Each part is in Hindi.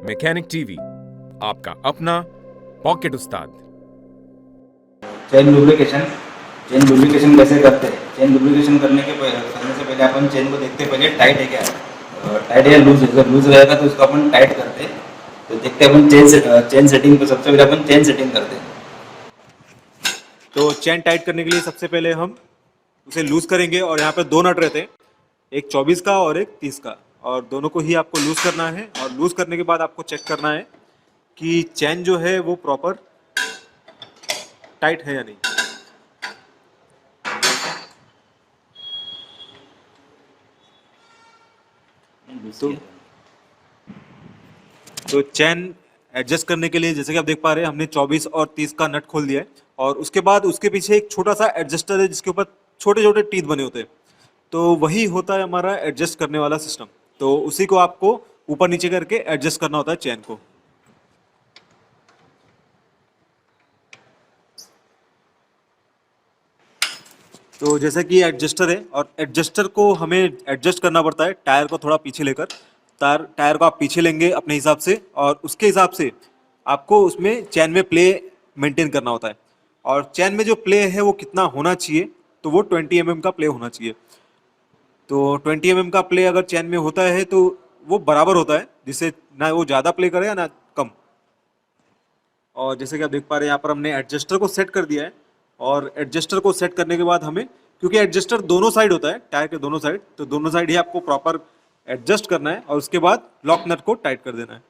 मैकेनिक टीवी, आपका अपना पॉकेट उस्ताद। Chain lubrication. चेन लुब्रिकेशन कैसे करते हैं? चेन लुब्रिकेशन करने से पहले अपन चेन को देखते हैं पहले टाइट है क्या, टाइट है या लूज है। अगर लूज रहेगा तो उसको अपन टाइट करते हैं। तो देखते हैं अपन चेन सेटिंग को सबसे पहले अपन चेन सेटिंग करते हैं। तो चेन टाइट करने के लिए सबसे पहले हम उसे लूज करेंगे और यहाँ पे दो नट रहते हैं, एक 24 का और एक 30 का, और दोनों को ही आपको लूज करना है। और लूज करने के बाद आपको चेक करना है कि चेन जो है वो प्रॉपर टाइट है या नहीं। तो तो चेन एडजस्ट करने के लिए जैसे कि आप देख पा रहे हैं हमने 24 और 30 का नट खोल दिया है, और उसके बाद उसके पीछे एक छोटा सा एडजस्टर है जिसके ऊपर छोटे छोटे टीथ बने होते हैं। तो वही होता है हमारा एडजस्ट करने वाला सिस्टम। तो उसी को आपको ऊपर नीचे करके एडजस्ट करना होता है चेन को। तो जैसे कि एडजस्टर है, और एडजस्टर को हमें एडजस्ट करना पड़ता है टायर को थोड़ा पीछे लेकर। टायर को आप पीछे लेंगे अपने हिसाब से, और उसके हिसाब से आपको उसमें चैन में प्ले मेंटेन करना होता है। और चैन में जो प्ले है वो कितना होना चाहिए, तो वो 20 mm का प्ले होना चाहिए। तो 20 mm का प्ले अगर चैन में होता है तो वो बराबर होता है, जिससे ना वो ज़्यादा प्ले करे या ना कम। और जैसे कि आप देख पा रहे हैं यहाँ पर हमने एडजस्टर को सेट कर दिया है। और एडजस्टर को सेट करने के बाद हमें, क्योंकि एडजस्टर दोनों साइड होता है टायर के दोनों साइड, तो दोनों साइड ही आपको प्रॉपर एडजस्ट करना है और उसके बाद लॉक नट को टाइट कर देना है।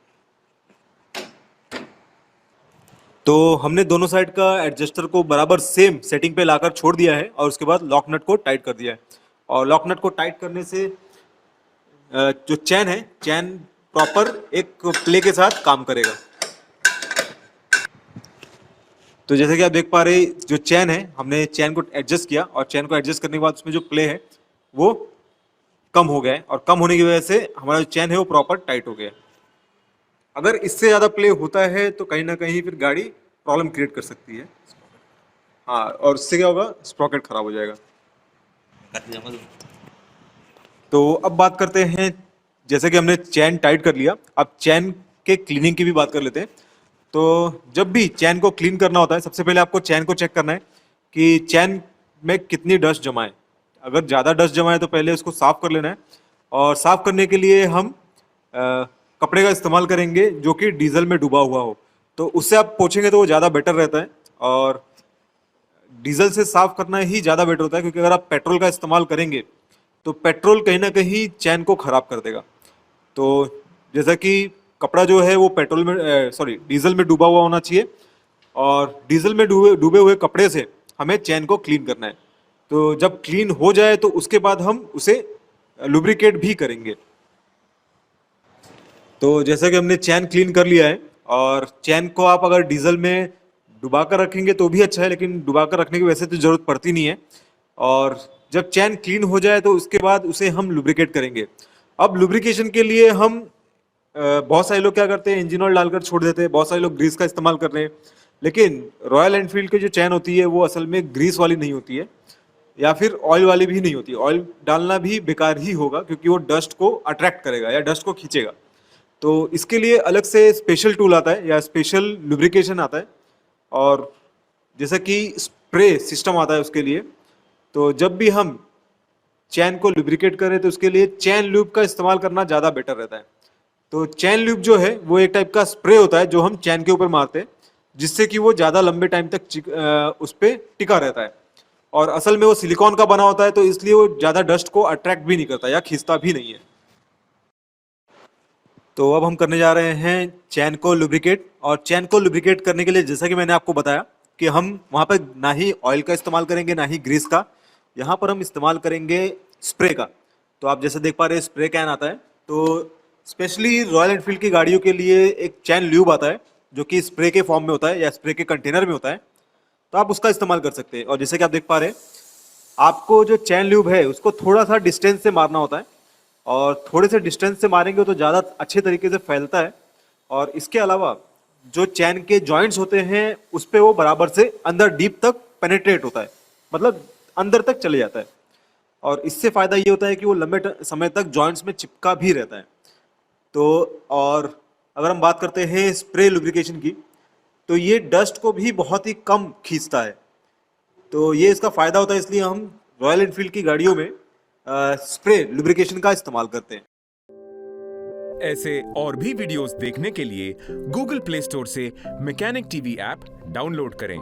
तो हमने दोनों साइड का एडजस्टर को बराबर सेम सेटिंग पे लाकर छोड़ दिया है और उसके बाद लॉक नट को टाइट कर दिया है। और लॉक नट को टाइट करने से जो चैन है, चैन प्रॉपर एक प्ले के साथ काम करेगा। तो जैसे कि आप देख पा रहे हैं जो चैन है, हमने चैन को एडजस्ट किया और चैन को एडजस्ट करने के बाद उसमें जो प्ले है वो कम हो गया है, और कम होने की वजह से हमारा जो चैन है वो प्रॉपर टाइट हो गया है। अगर इससे ज़्यादा प्ले होता है तो कहीं ना कहीं फिर गाड़ी प्रॉब्लम क्रिएट कर सकती है। हाँ, और इससे क्या होगा, स्प्रॉकेट खराब हो जाएगा। तो अब बात करते हैं, जैसे कि हमने चैन टाइट कर लिया, अब चैन के क्लीनिंग की भी बात कर लेते हैं। तो जब भी चैन को क्लीन करना होता है, सबसे पहले आपको चैन को चेक करना है कि चैन में कितनी डस्ट जमा है। अगर ज़्यादा डस्ट जमा है तो पहले उसको साफ़ कर लेना है। और साफ़ करने के लिए हम कपड़े का इस्तेमाल करेंगे जो कि डीजल में डूबा हुआ हो, तो उससे आप पोंछेंगे तो वो ज़्यादा बेटर रहता है। और डीजल से साफ़ करना ही ज़्यादा बेटर होता है, क्योंकि अगर आप पेट्रोल का इस्तेमाल करेंगे तो पेट्रोल कहीं ना कहीं चैन को ख़राब कर देगा। तो जैसा कि कपड़ा जो है वो पेट्रोल में, सॉरी, डीजल में डूबा हुआ होना चाहिए, और डीजल में डूबे डूबे हुए कपड़े से हमें चैन को क्लीन करना है। तो जब क्लीन हो जाए तो उसके बाद हम उसे लुब्रिकेट भी करेंगे। तो जैसा कि हमने चैन क्लीन कर लिया है, और चैन को आप अगर डीजल में डुबा कर रखेंगे तो भी अच्छा है, लेकिन डुबा कर रखने की वैसे तो ज़रूरत पड़ती नहीं है। और जब चैन क्लीन हो जाए तो उसके बाद उसे हम लुब्रिकेट करेंगे। अब लुब्रिकेशन के लिए हम बहुत सारे लोग क्या करते हैं, इंजन ऑयल डालकर छोड़ देते हैं, बहुत सारे लोग ग्रीस का इस्तेमाल कर रहे हैं। लेकिन रॉयल एनफील्ड की जो चैन होती है वो असल में ग्रीस वाली नहीं होती है, या फिर ऑयल वाली भी नहीं होती है। ऑयल डालना भी बेकार ही होगा, क्योंकि वो डस्ट को अट्रैक्ट करेगा या डस्ट को खींचेगा। तो इसके लिए अलग से स्पेशल टूल आता है या स्पेशल लुब्रिकेशन आता है, और जैसा कि स्प्रे सिस्टम आता है उसके लिए। तो जब भी हम चैन को लुब्रिकेट करें तो उसके लिए चैन लूब का इस्तेमाल करना ज़्यादा बेटर रहता है। तो चैन लूब जो है वो एक टाइप का स्प्रे होता है जो हम चैन के ऊपर मारते हैं, जिससे कि वो ज़्यादा लंबे टाइम तक उस पर टिका रहता है। और असल में वो सिलिकॉन का बना होता है, तो इसलिए वो ज़्यादा डस्ट को अट्रैक्ट भी नहीं करता या खींचता भी नहीं है। तो अब हम करने जा रहे हैं चैन को लुब्रिकेट। और चैन को लुब्रिकेट करने के लिए जैसा कि मैंने आपको बताया कि हम वहाँ पर ना ही ऑयल का इस्तेमाल करेंगे ना ही ग्रीस का, यहाँ पर हम इस्तेमाल करेंगे स्प्रे का। तो आप जैसे देख पा रहे हैं स्प्रे कैन आता है। तो स्पेशली रॉयल एनफील्ड की गाड़ियों के लिए एक चैन ल्यूब आता है जो कि स्प्रे के फॉर्म में होता है या स्प्रे के कंटेनर में होता है, तो आप उसका इस्तेमाल कर सकते हैं। और जैसे कि आप देख पा रहे हैं, आपको जो चैन ल्यूब है उसको थोड़ा सा डिस्टेंस से मारना होता है, और थोड़े से डिस्टेंस से मारेंगे तो ज़्यादा अच्छे तरीके से फैलता है। और इसके अलावा जो चैन के जॉइंट्स होते हैं उस पर वो बराबर से अंदर डीप तक पेनेट्रेट होता है, मतलब अंदर तक चले जाता है। और इससे फ़ायदा ये होता है कि वो लंबे समय तक जॉइंट्स में चिपका भी रहता है। तो और अगर हम बात करते हैं स्प्रे लुब्रिकेशन की, तो ये डस्ट को भी बहुत ही कम खींचता है। तो ये इसका फायदा होता है, इसलिए हम रॉयल एनफील्ड की गाड़ियों में स्प्रे लुब्रिकेशन का इस्तेमाल करते हैं। ऐसे और भी वीडियोस देखने के लिए गूगल प्ले स्टोर से मैकेनिक टीवी ऐप डाउनलोड करें।